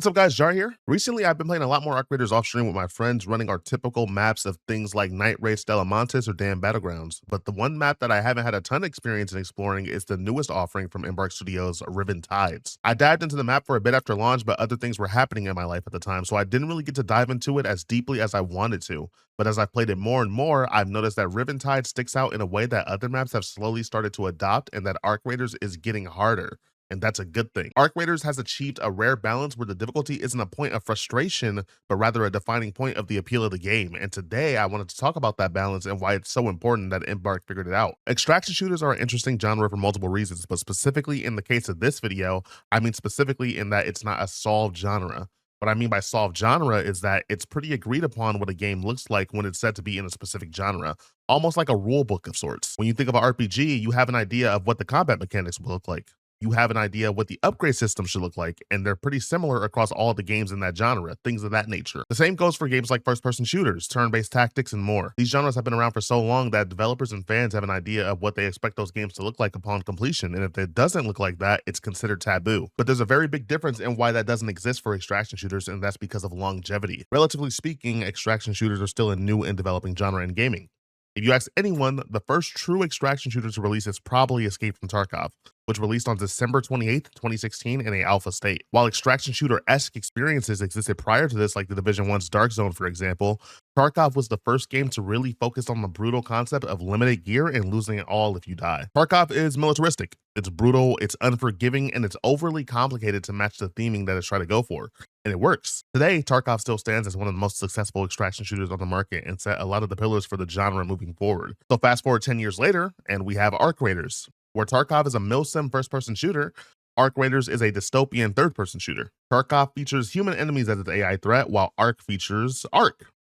What's up guys, Jar here. Recently I've been playing a lot more Arc Raiders off stream with my friends, running our typical maps of things like Night Raid, Stella Montes, or Damn Battlegrounds. But the one map that I haven't had a ton of experience in exploring is the newest offering from Embark Studios, Riven Tides. I dived into the map for a bit after launch, but other things were happening in my life at the time, so I didn't really get to dive into it as deeply as I wanted to. But as I've played it more and more, I've noticed that Riven Tide sticks out in a way that other maps have slowly started to adopt, and that Arc Raiders is getting harder. And that's a good thing. Arc Raiders has achieved a rare balance where the difficulty isn't a point of frustration, but rather a defining point of the appeal of the game. And today I wanted to talk about that balance and why it's so important that Embark figured it out. Extraction shooters are an interesting genre for multiple reasons, but specifically in the case of this video, I mean specifically in that it's not a solved genre. What I mean by solved genre is that it's pretty agreed upon what a game looks like when it's said to be in a specific genre, almost like a rule book of sorts. When you think of an RPG, you have an idea of what the combat mechanics will look like. You have an idea what the upgrade system should look like, and they're pretty similar across all of the games in that genre, things of that nature. The same goes for games like first-person shooters, turn-based tactics, and more. These genres have been around for so long that developers and fans have an idea of what they expect those games to look like upon completion, and if it doesn't look like that, it's considered taboo. But there's a very big difference in why that doesn't exist for extraction shooters, and that's because of longevity. Relatively speaking, extraction shooters are still a new and developing genre in gaming. If you ask anyone, the first true extraction shooter to release is probably Escape from Tarkov, which released on December 28th, 2016 in a alpha state. While extraction shooter-esque experiences existed prior to this, like the Division 1's Dark Zone, for example, Tarkov was the first game to really focus on the brutal concept of limited gear and losing it all if you die. Tarkov is militaristic, it's brutal, it's unforgiving, and it's overly complicated to match the theming that it's trying to go for. And it works. Today, Tarkov still stands as one of the most successful extraction shooters on the market and set a lot of the pillars for the genre moving forward. So fast forward 10 years later, and we have Arc Raiders. Where Tarkov is a milsim first-person shooter, Arc Raiders is a dystopian third-person shooter. Tarkov features human enemies as its AI threat, while Arc features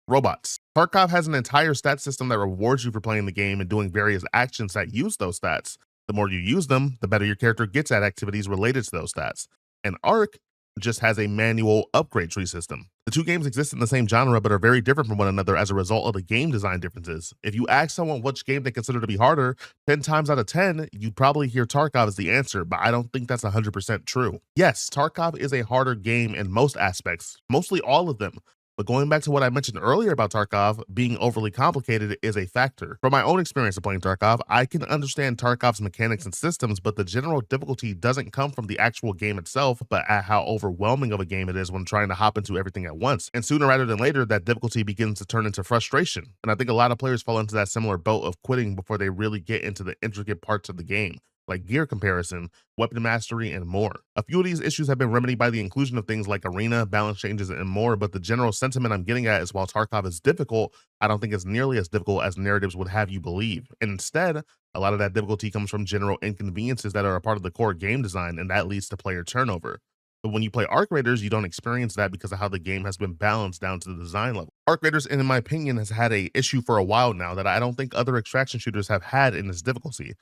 robots. Tarkov has an entire stat system that rewards you for playing the game and doing various actions that use those stats. The more you use them, the better your character gets at activities related to those stats. And Arc just has a manual upgrade tree system. The two games exist in the same genre but are very different from one another as a result of the game design differences. If you ask someone which game they consider to be harder, 10 times out of 10, you'd probably hear Tarkov as the answer, but I don't think that's 100% true. Yes, Tarkov is a harder game in most aspects, mostly all of them. But going back to what I mentioned earlier about Tarkov being overly complicated is a factor. From my own experience of playing Tarkov, I can understand Tarkov's mechanics and systems, but the general difficulty doesn't come from the actual game itself, but at how overwhelming of a game it is when trying to hop into everything at once. And sooner rather than later, that difficulty begins to turn into frustration. And I think a lot of players fall into that similar boat of quitting before they really get into the intricate parts of the game, like gear comparison, weapon mastery, and more. A few of these issues have been remedied by the inclusion of things like arena, balance changes, and more, but the general sentiment I'm getting at is while Tarkov is difficult, I don't think it's nearly as difficult as narratives would have you believe. And instead, a lot of that difficulty comes from general inconveniences that are a part of the core game design, and that leads to player turnover. But when you play Arc Raiders, you don't experience that because of how the game has been balanced down to the design level. Arc Raiders, in my opinion, has had an issue for a while now that I don't think other extraction shooters have had in its difficulty.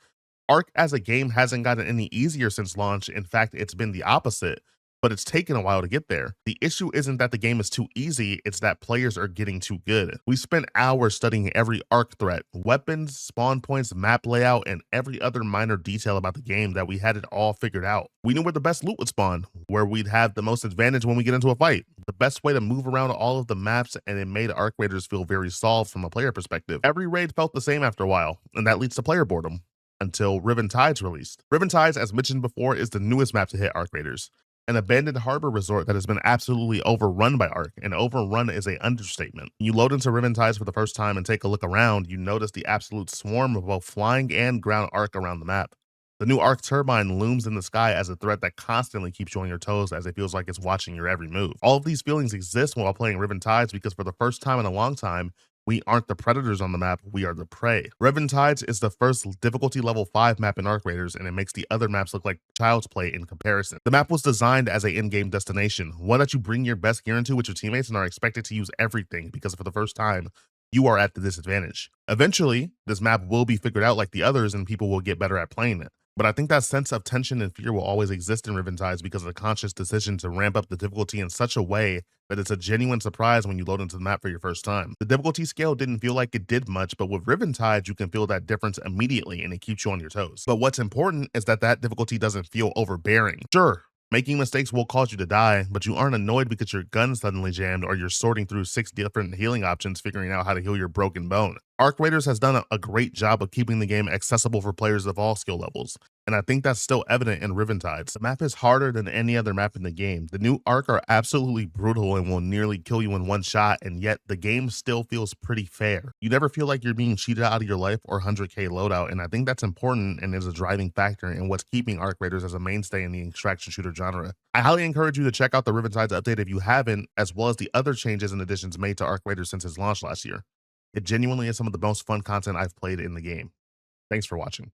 Arc as a game hasn't gotten any easier since launch. In fact, it's been the opposite, but it's taken a while to get there. The issue isn't that the game is too easy, it's that players are getting too good. We spent hours studying every Arc threat, weapons, spawn points, map layout, and every other minor detail about the game that we had it all figured out. We knew where the best loot would spawn, where we'd have the most advantage when we get into a fight, the best way to move around all of the maps, and it made Arc Raiders feel very solved from a player perspective. Every raid felt the same after a while, and that leads to player boredom. Until Riven Tides released. Riven Tides, as mentioned before, is the newest map to hit Arc Raiders, an abandoned harbor resort that has been absolutely overrun by Arc, and overrun is an understatement. When you load into Riven Tides for the first time and take a look around, you notice the absolute swarm of both flying and ground Arc around the map. The new Arc turbine looms in the sky as a threat that constantly keeps you on your toes as it feels like it's watching your every move. All of these feelings exist while playing Riven Tides because for the first time in a long time, we aren't the predators on the map, we are the prey. Riven Tides is the first difficulty level 5 map in Arc Raiders, and it makes the other maps look like child's play in comparison. The map was designed as an in-game destination, one that you bring your best gear into with your teammates and are expected to use everything because for the first time, you are at the disadvantage. Eventually, this map will be figured out like the others and people will get better at playing it. But I think that sense of tension and fear will always exist in Riven Tides because of the conscious decision to ramp up the difficulty in such a way that it's a genuine surprise when you load into the map for your first time. The difficulty scale didn't feel like it did much, but with Riven Tides, you can feel that difference immediately and it keeps you on your toes. But what's important is that that difficulty doesn't feel overbearing. Sure, Making mistakes will cause you to die, but you aren't annoyed because your gun suddenly jammed or you're sorting through 6 different healing options figuring out how to heal your broken bone. Arc Raiders has done a great job of keeping the game accessible for players of all skill levels, and I think that's still evident in Riventides. The map is harder than any other map in the game. The new Arc are absolutely brutal and will nearly kill you in one shot, and yet the game still feels pretty fair. You never feel like you're being cheated out of your life or 100k loadout, and I think that's important and is a driving factor in what's keeping Arc Raiders as a mainstay in the extraction shooter genre. I highly encourage you to check out the Riventides update if you haven't, as well as the other changes and additions made to Arc Raiders since its launch last year. It genuinely is some of the most fun content I've played in the game. Thanks for watching.